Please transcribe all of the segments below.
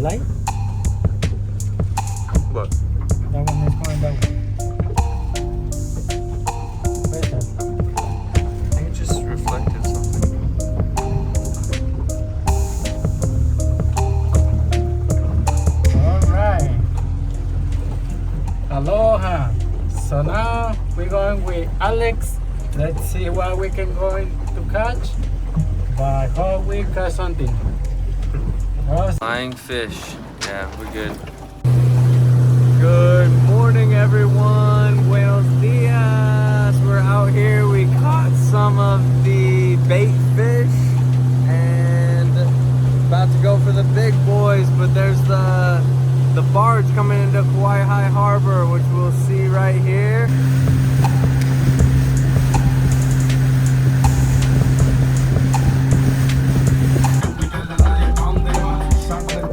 light? What? That one is going that way. Where's that? I think it just reflected something. Alright. Aloha. So now we're going with Alex. Let's see what we can go to catch. But I hope we catch something. Flying fish. Yeah, we're good. Good morning, everyone. Buenos dias. We're out here. We caught some of the bait fish and about to go for the big boys. But there's the barge coming into Kauai Harbor, which we'll see right here.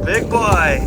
Big boy.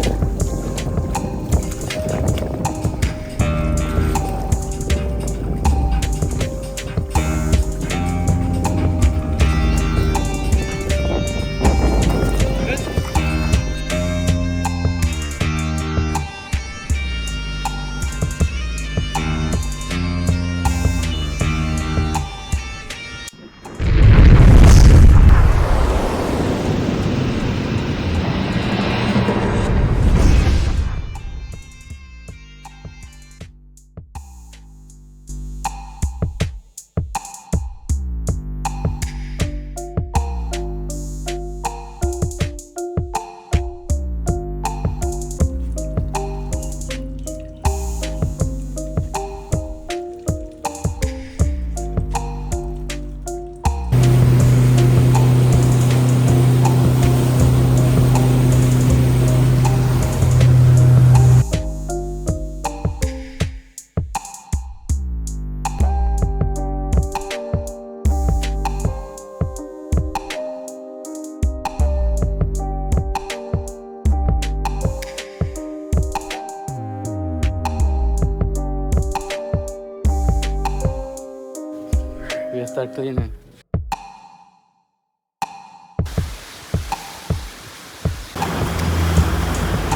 We start cleaning.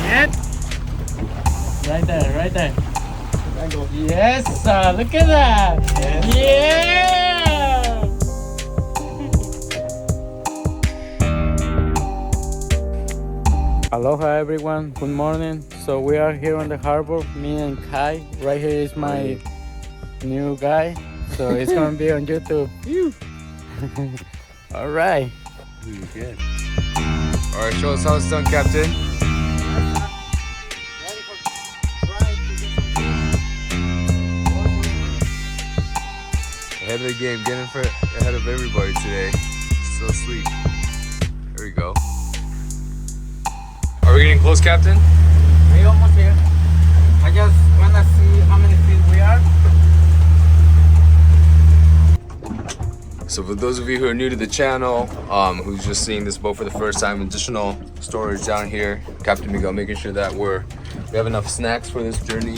Yep. Right there, right there. Yes, look at that. Yes. Yeah. Aloha everyone, good morning. So we are here on the harbor, me and Kai. Right here is my new guy. So it's gonna be on YouTube. All right. Good. All right, show us how it's done, Captain. Ahead of the game, getting ahead of everybody today. Still asleep. There we go. Are we getting close, Captain? We're almost here. I just wanna see how many feet we are. So for those of you who are new to the channel, who's just seeing this boat for the first time, additional storage down here. Captain Miguel making sure that we have enough snacks for this journey.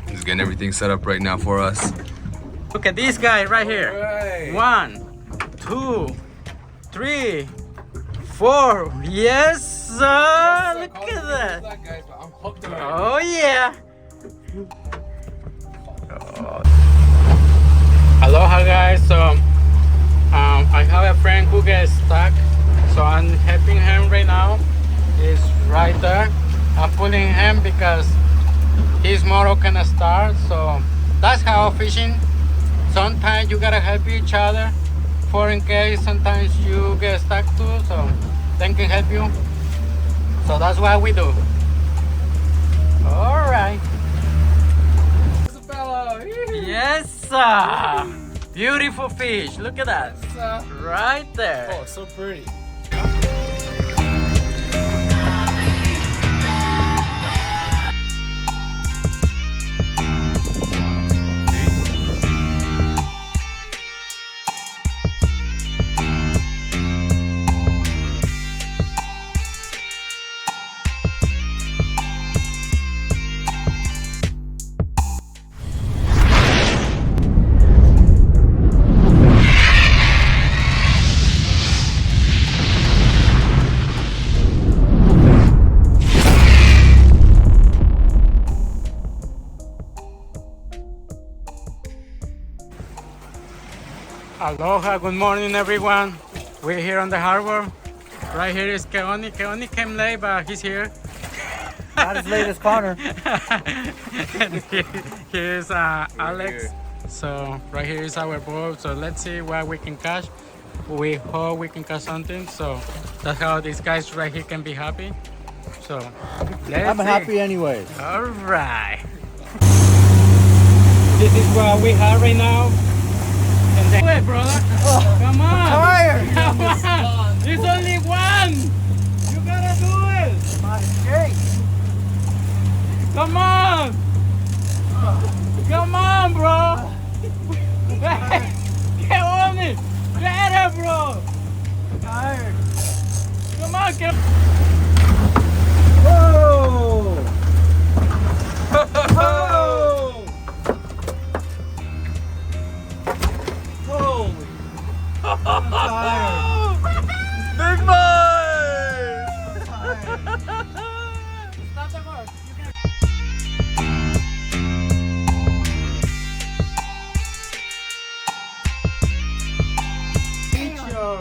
He's getting everything set up right now for us. Look at this guy right here. Right. 1, 2, 3, 4. Yes, sir. Look at that. Oh yeah. Aloha guys. So I have a friend who gets stuck, so I'm helping him right now. He's right there. I'm pulling him because his motor can start. So that's how fishing. Sometimes you gotta help each other for in case sometimes you get stuck too, so they can help you. So that's what we do. All right. Yes, sir. Beautiful fish. Look at that. Right there. Oh, so pretty. Aloha, good morning everyone. We're here on the harbor. Right here is Keoni. Keoni came late, but he's here. Not as late as Connor. And here's Alex. So right here is our boat. So let's see what we can catch. We hope we can catch something. So that's how these guys right here can be happy. So I'm happy anyway. All right. This is what we have right now. And then, wait, brother. Oh, come on. I'm tired. Come on. There's only one. You gotta do it. My skate. Come on. Come on, bro. Get on it. Get it, bro. I'm tired. Come on, get. Whoa! Whoa! Holy! I'm tired. Big boy! Stop the boat.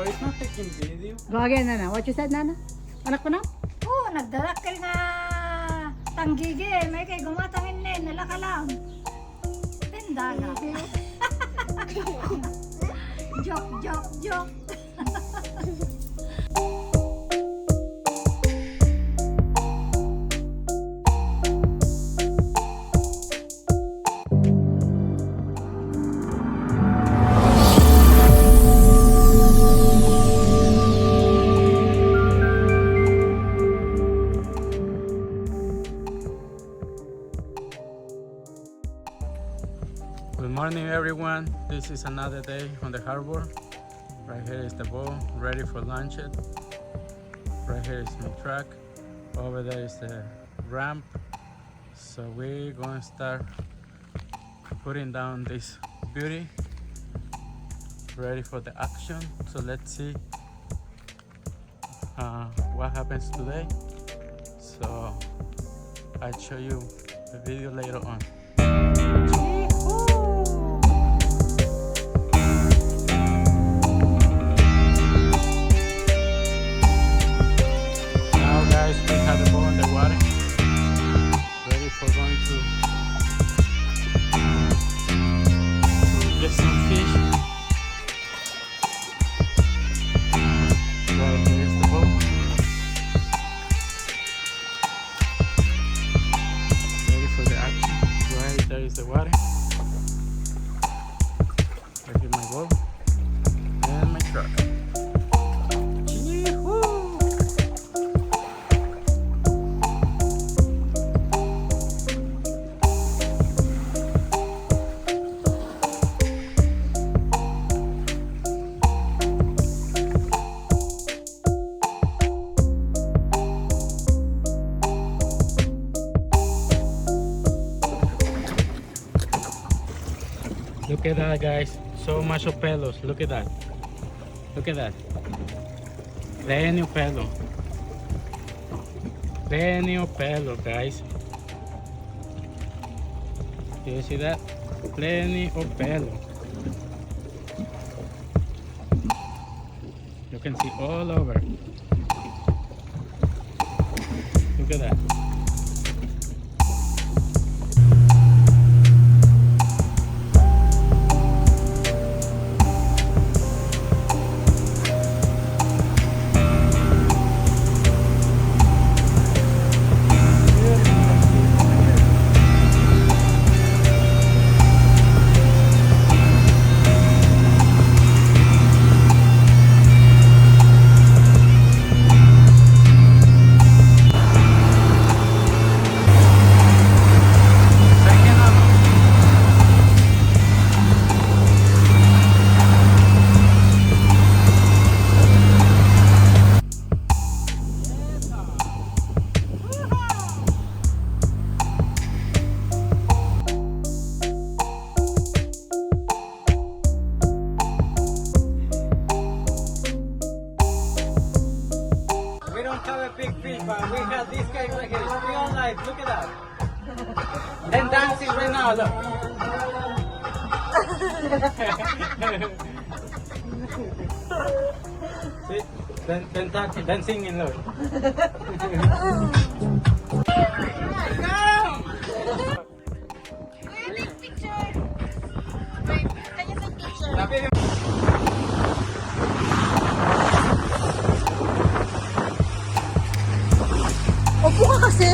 It's not taking video. Go again, Nana. What you said, Nana? Anak ko na? Oo, nagdarakil nga tanggigi. May kay gumatangin na nalaka lang. Tinda na. Joke. Good morning everyone. This is another day on the harbor. Right here is the boat ready for launch it. Right here is my truck. Over there is the ramp. So we're going to start putting down this beauty. Ready for the action. So let's see what happens today. So I'll show you the video later on. We have the boat in the water, ready for going to get some fish. Right here is the boat. Ready for the action. Right there is the water. Right here my boat and my truck. Look at that, guys. So much of pelos. Look at that. Look at that. Plenty of pelo. Plenty of pelo, guys. Do you see that? Plenty of pelo. You can see all over. Look at that. And dancing right now, look. See? Then singing, look. Opo ka kasi.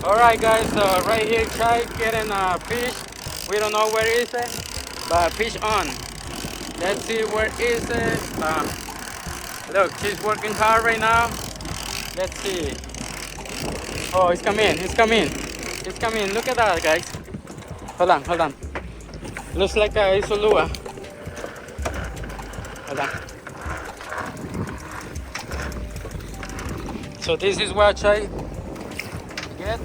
Alright guys, so right here Chai getting a fish. We don't know where is it, but fish on. Let's see where is it. Look, she's working hard right now. Let's see. Oh, it's coming, it's coming. It's coming, look at that guys. Hold on. Looks like a isolua. Hold on. So this is what Chai get.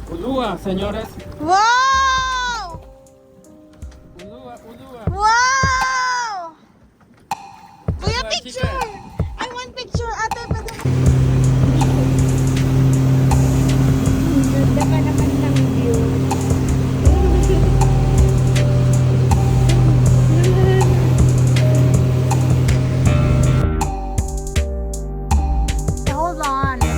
Ulua, señores. Wow! Ulua. Wow! Kuya, Ulua, picture! chicken. I want picture. Ate, pwede mo. Ganda ka naman ng view. Hold on. Yes.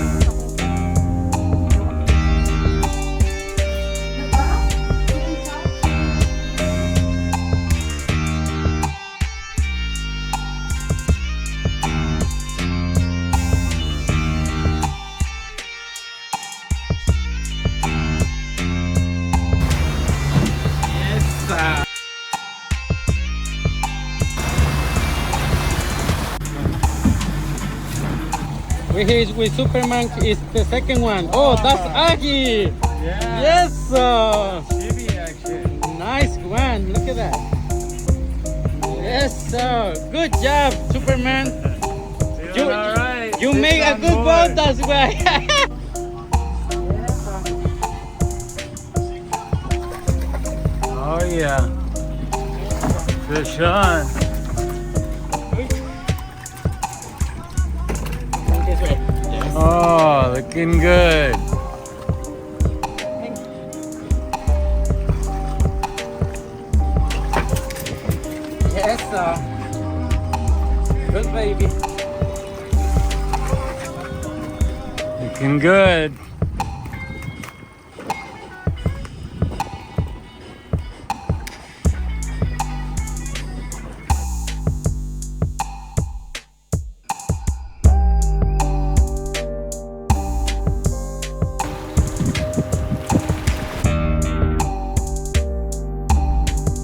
We here with Superman is the second one. Oh, that's Aggie. Yeah. Yes, sir. Chibi action. Nice one. Look at that. Yes, sir. Good job, Superman. Doing all right. You Fish make a on good board. boat, that's why. Oh yeah. Fish on. Oh, looking good. Yes, sir. Good baby. Looking good.